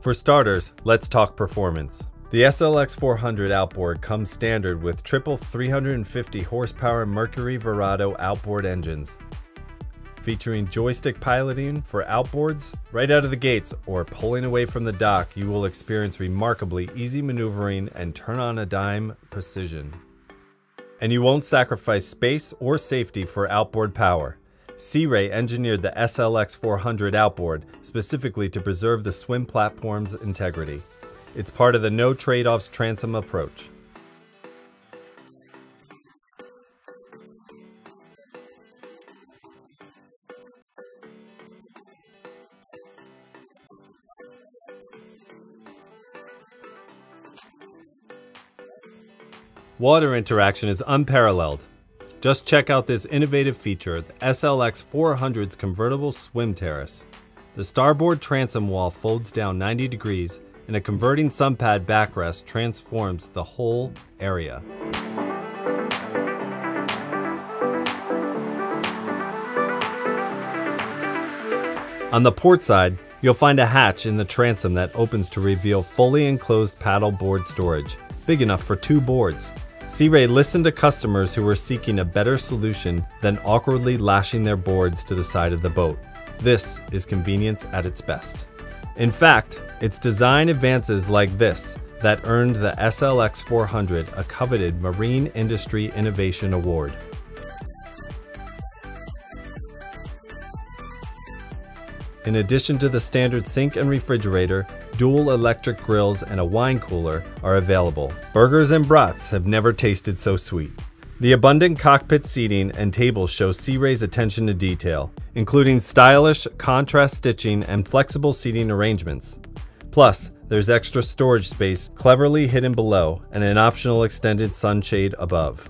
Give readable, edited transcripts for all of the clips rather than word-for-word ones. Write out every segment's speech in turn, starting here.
For starters, let's talk performance. The SLX 400 outboard comes standard with triple 350 horsepower Mercury Verado outboard engines, featuring joystick piloting for outboards. Right out of the gates or pulling away from the dock, you will experience remarkably easy maneuvering and turn on a dime precision. And you won't sacrifice space or safety for outboard power. Sea Ray engineered the SLX 400 outboard specifically to preserve the swim platform's integrity. It's part of the no trade-offs transom approach. Water interaction is unparalleled. Just check out this innovative feature, the SLX 400's convertible swim terrace. The starboard transom wall folds down 90 degrees and a converting sunpad backrest transforms the whole area. On the port side, you'll find a hatch in the transom that opens to reveal fully enclosed paddleboard storage, big enough for 2 boards. Sea Ray listened to customers who were seeking a better solution than awkwardly lashing their boards to the side of the boat. This is convenience at its best. In fact, it's design advances like this that earned the SLX 400 a coveted Marine Industry Innovation Award. In addition to the standard sink and refrigerator, dual electric grills and a wine cooler are available. Burgers and brats have never tasted so sweet. The abundant cockpit seating and tables show Sea Ray's attention to detail, including stylish contrast stitching and flexible seating arrangements. Plus, there's extra storage space cleverly hidden below and an optional extended sunshade above.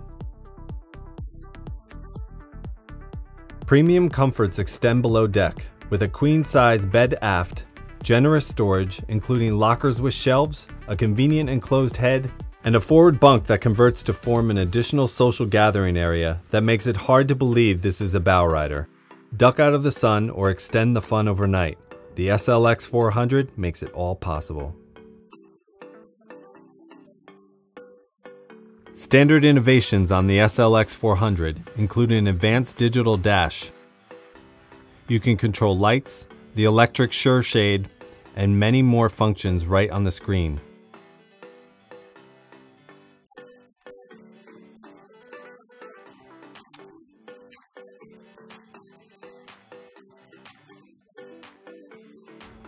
Premium comforts extend below deck, with a queen-size bed aft, generous storage including lockers with shelves, a convenient enclosed head, and a forward bunk that converts to form an additional social gathering area that makes it hard to believe this is a bow rider. Duck out of the sun or extend the fun overnight. The SLX 400 makes it all possible. Standard innovations on the SLX 400 include an advanced digital dash. You can control lights, the electric Sure Shade, and many more functions right on the screen.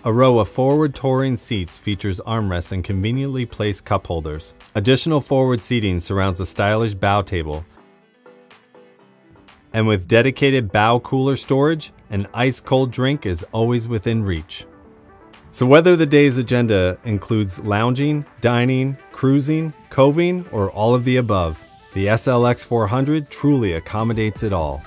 A row of forward touring seats features armrests and conveniently placed cup holders. Additional forward seating surrounds a stylish bow table. And with dedicated bow cooler storage, an ice-cold drink is always within reach. So whether the day's agenda includes lounging, dining, cruising, coving, or all of the above, the SLX 400 truly accommodates it all.